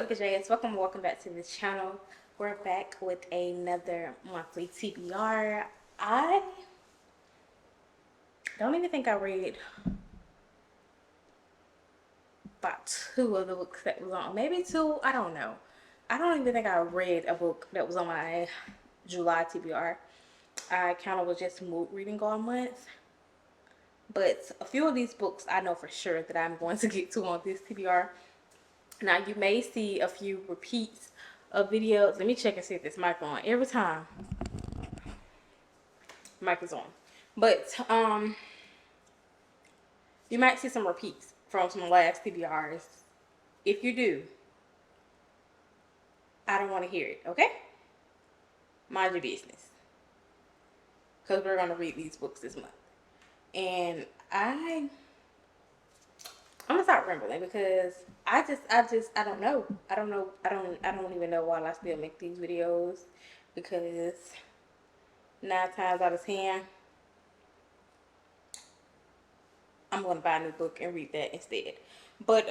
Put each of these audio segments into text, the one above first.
What's up, guys? Welcome back to the channel. We're back with another monthly TBR. I don't even think I read about two of the books that was on. Maybe two, I don't know. I don't even think I read a book that was on my July TBR. I kind of was just mood reading all month. But a few of these books I know for sure that I'm going to get to on this TBR. Now you may see a few repeats of videos. Let me check and see if this mic on. Every time mic is on. But you might see some repeats from some last TBRs. If you do, I don't want to hear it, okay? Mind your business. Because we're gonna read these books this month. And I'm gonna start rambling because I don't know. I don't even know why I still make these videos, because 9 times out of 10 I'm gonna buy a new book and read that instead. But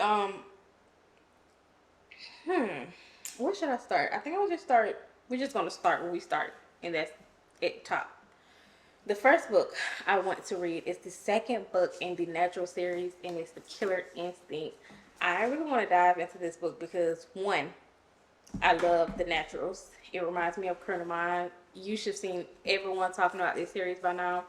where should I start? I think we're just gonna start where we start, and that's at top. The first book I want to read is the second book in the Natural series, and it's The Killer Instinct. I really want to dive into this book because, one, I love the Naturals. It reminds me of Criminal Minds. You should have seen everyone talking about this series by now.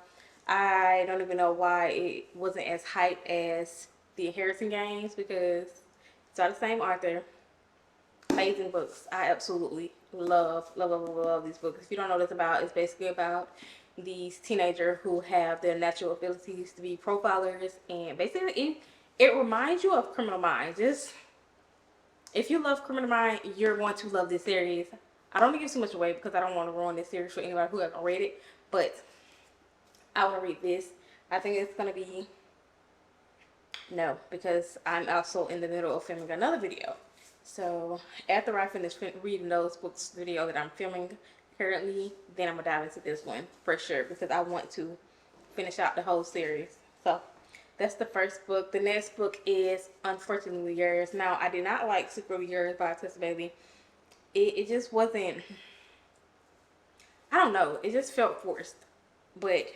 I don't even know why it wasn't as hyped as the Inheritance Games, because it's all the same author. Amazing books. I absolutely love these books. If you don't know what it's about, it's basically about these teenagers who have their natural abilities to be profilers, and basically it reminds you of Criminal Minds. Just, if you love Criminal Minds, you're going to love this series. I don't want to give too much away because I don't want to ruin this series for anybody who hasn't read it, but I want to read this. I think it's going to be, no, because I'm also in the middle of filming another video. So after I finish reading those books video that I'm filming currently, then I'm gonna dive into this one for sure, because I want to finish out the whole series. So that's the first book. The next book is Unfortunately Yours. Now, I did not like Secretly Yours by Tessa Bailey. It just wasn't, I don't know, it just felt forced. But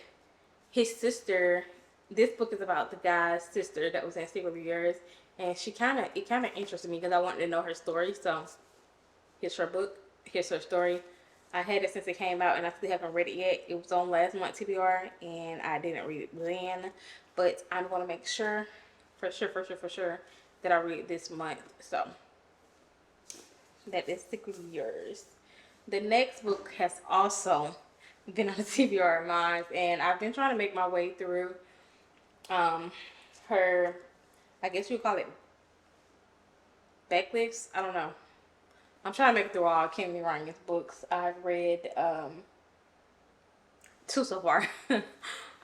his sister, this book is about the guy's sister that was in Secretly Yours, and it kind of interested me because I wanted to know her story. So here's her book, here's her story. I had it since it came out, and I still haven't read it yet. It was on last month TBR, and I didn't read it then. But I'm going to make sure, for sure, that I read it this month. So that is Secretly Yours. The next book has also been on the TBR of mine, and I've been trying to make my way through her, I guess you would call it backlists. I don't know. I'm trying to make it through all Kennedy Ryan's books. I've read 2 so far.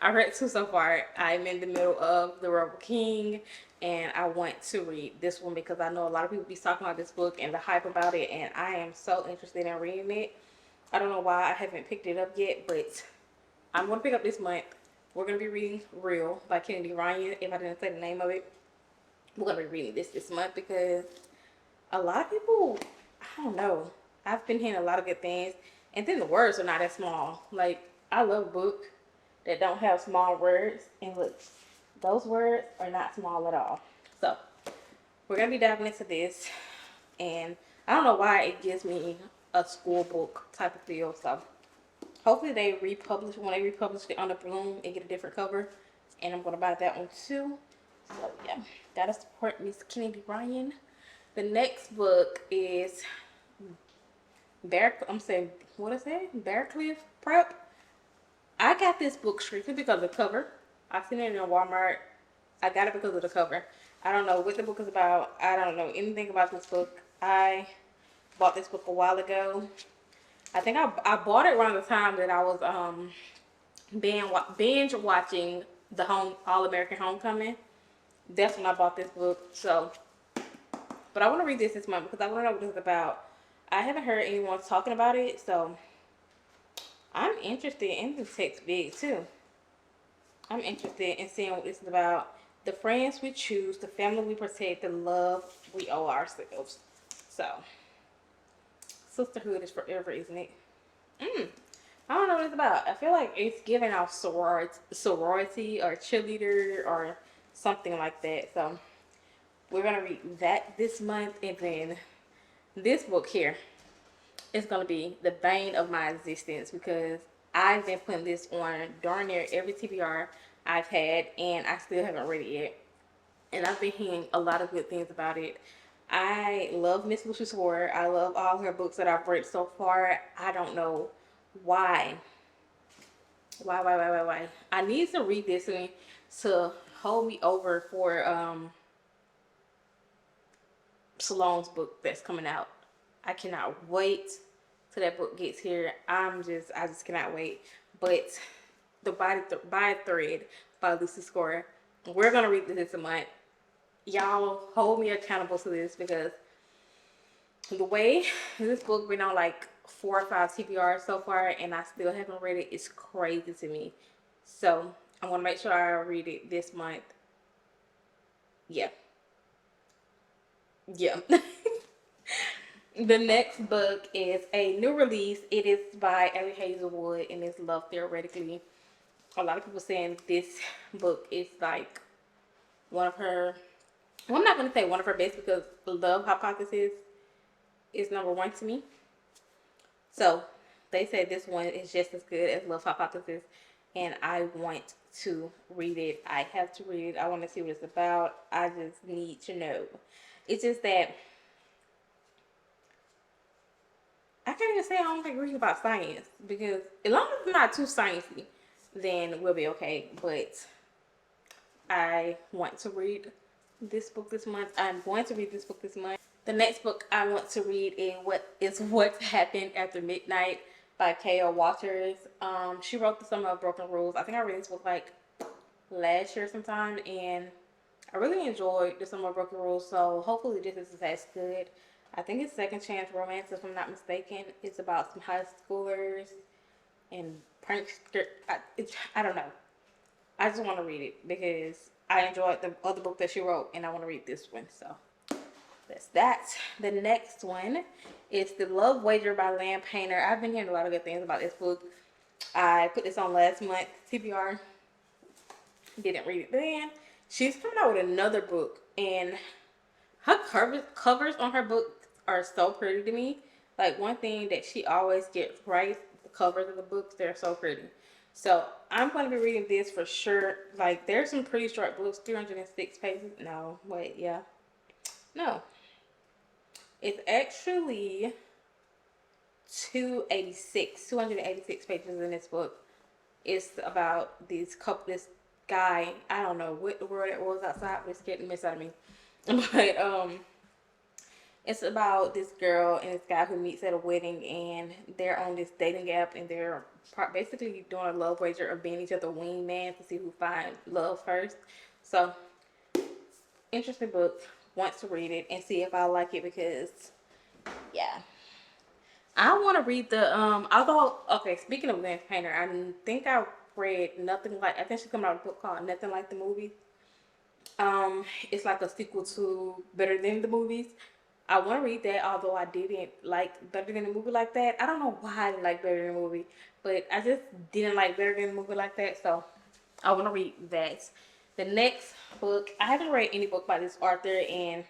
I read 2 so far. I'm in the middle of The Rebel King, and I want to read this one because I know a lot of people be talking about this book and the hype about it, and I am so interested in reading it. I don't know why I haven't picked it up yet, but I'm going to pick up this month. We're going to be reading Real by Kennedy Ryan, if I didn't say the name of it. We're going to be reading this month because a lot of people, I don't know, I've been hearing a lot of good things, and then the words are not that small. Like, I love books that don't have small words, and look, those words are not small at all. So we're gonna be diving into this, and I don't know why it gives me a school book type of feel. So hopefully they republish, when they republish it on the Bloom and get a different cover, and I'm gonna buy that one too. So yeah, gotta support Miss Kennedy Ryan. The next book is Bearcliff Prep. I got this book strictly because of the cover. I seen it in Walmart. I got it because of the cover. I don't know what the book is about. I don't know anything about this book. I bought this book a while ago. I think I bought it around the time that I was binge watching the All American Homecoming. That's when I bought this book. So, but I want to read this month because I want to know what it's about. I haven't heard anyone talking about it, so I'm interested in the text big too. I'm interested in seeing what this is about. The friends we choose, the family we protect, the love we owe ourselves. So, sisterhood is forever, isn't it? I don't know what it's about. I feel like it's giving off sorority or cheerleader or something like that. So, we're gonna read that this month, and then this book here is gonna be the bane of my existence because I've been putting this on darn near every TBR I've had, and I still haven't read it yet. And I've been hearing a lot of good things about it. I love Miss Lucy Sword. I love all her books that I've read so far. I don't know why. Why? I need to read this one to hold me over for Salone's book that's coming out. I cannot wait till that book gets here. I just cannot wait. But the by thread by Lucy Score, we're gonna read this a month. Y'all hold me accountable to this because the way this book been on like 4 or 5 TBRs so far, and I still haven't read it, it's crazy to me. So I want to make sure I read it this month. Yeah. The next book is a new release. It is by Ellie Hazelwood, and it's Love Theoretically. A lot of people saying this book is like one of her, well, I'm not going to say one of her best because Love Hypothesis is #1 to me. So they said this one is just as good as Love Hypothesis, and I want to read it. I have to read it. I want to see what it's about. I just need to know. It's just that I can't even say I don't like reading about science because as long as it's not too sciencey, then we'll be okay. But I want to read this book this month. I'm going to read this book this month. The next book I want to read is What Happened After Midnight by K.O. Walters. She wrote The Summer of Broken Rules. I think I read this book like last year sometime, and I really enjoyed The Summer of Broken Rules, so hopefully this is as good. I think it's Second Chance Romance, if I'm not mistaken. It's about some high schoolers and prank. I don't know. I just want to read it because I enjoyed the other book that she wrote, and I want to read this one. So that's that. The next one is The Love Wager by Lamb Painter. I've been hearing a lot of good things about this book. I put this on last month, TBR. Didn't read it then. She's coming out with another book, and her covers on her book are so pretty to me. Like, one thing that she always gets right, the covers of the books, they're so pretty. So I'm going to be reading this for sure. Like, there's some pretty short books, 306 pages. No, wait, yeah. No. It's actually 286 pages in this book. It's about this guy. I don't know what the word it was outside, but it's getting missed out of me. But it's about this girl and this guy who meets at a wedding, and they're on this dating app, and they're basically doing a love wager of being each other wingman to see who finds love first. So, interesting book. Want to read it and see if I like it because, yeah. I want to read speaking of Lance Painter, I think I read Nothing Like, I think she's coming out with a book called Nothing Like the Movie. It's like a sequel to Better Than the Movies. I want to read that, although I didn't like Better Than the Movie like that. I don't know why I didn't like Better Than the Movie, but I just didn't like Better Than the Movie like that, so I want to read that. The next book, I haven't read any book by this author, and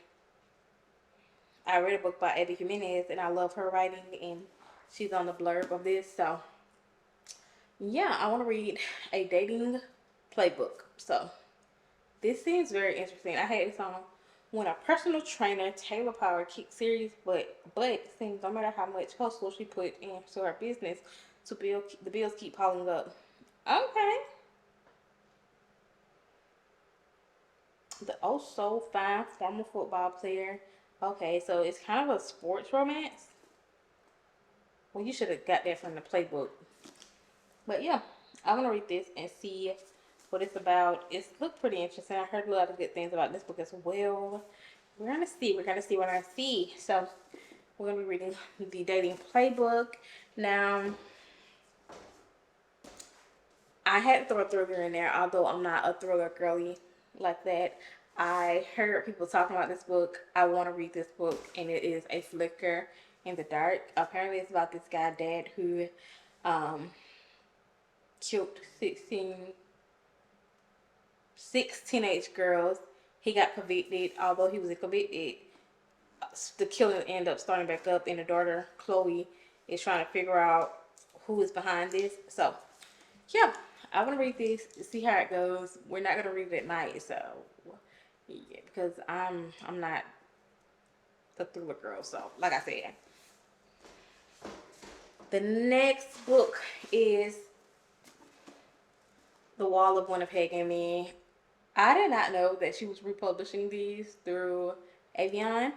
I read a book by Abby Jimenez, and I love her writing, and she's on the blurb of this, so yeah, I want to read a dating playbook. So this seems very interesting. I had this on when a personal trainer, Taylor Power, kicks serious, but it seems no matter how much hustle she put into her business, the bills keep piling up. Okay. The oh so fine former football player. Okay, so it's kind of a sports romance. Well, you should have got that from the playbook. But yeah, I want to read this and see what it's about. It's looked pretty interesting. I heard a lot of good things about this book as well. We're gonna see. So we're gonna be reading the Dating Playbook. Now, I had to throw a thriller in there, although I'm not a thriller girly like that. I heard people talking about this book. I want to read this book, and it is A Flicker in the Dark. Apparently, it's about this guy, dad, who um, killed 6 teenage girls. He got convicted. Although he was convicted, the killing ended up starting back up, and the daughter, Chloe, is trying to figure out who is behind this. So, yeah, I want to read this, see how it goes. We're not gonna read it at night, so yeah, because I'm not a thriller girl. So, like I said, the next book is The Wall of Winnipeg. And me, I did not know that she was republishing these through Avion.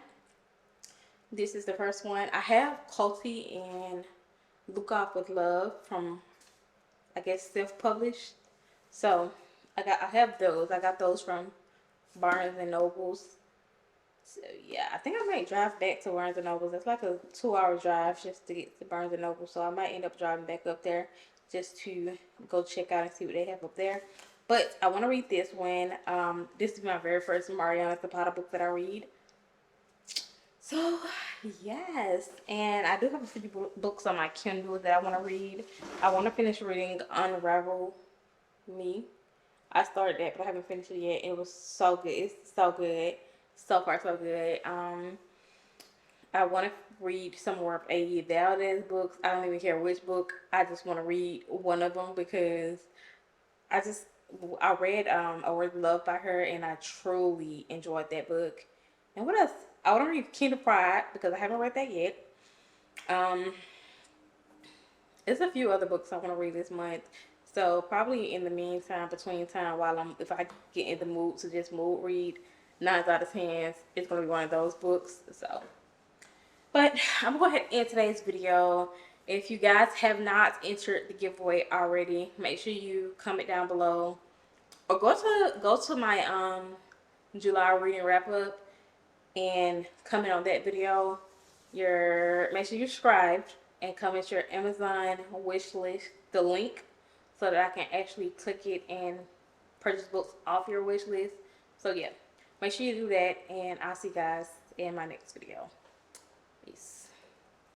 This is the first one. I have Culty and Look Off with Love from, I guess, self-published. So I have those. I got those from Barnes and Nobles. So yeah, I think I might drive back to Barnes and Nobles. It's like a 2-hour drive just to get to Barnes and Nobles. So I might end up driving back up there just to go check out and see what they have up there. But I want to read this one. This is my very first Mariana Zapata book that I read. So, yes, and I do have a few books on my Kindle that I want to read. I want to finish reading Unravel Me. I started that, but I haven't finished it yet. It was so good. It's so good. So far, so good. I want to read some more of A.E. Valdez books. I don't even care which book. I just want to read one of them because I just I read A Word of Love by her, and I truly enjoyed that book. And what else? I want to read Kingdom Pride because I haven't read that yet. Um, there's a few other books I want to read this month. So probably in the meantime, between time, while if I get in the mood to just mood read, 9 out of 10, it's gonna be one of those books. So, but I'm gonna go ahead and end today's video. If you guys have not entered the giveaway already, make sure you comment down below or go to my July reading wrap up and comment on that video. Make sure you're subscribed and comment your Amazon wish list, the link, so that I can actually click it and purchase books off your wish list. So yeah, make sure you do that, and I'll see you guys in my next video. Peace.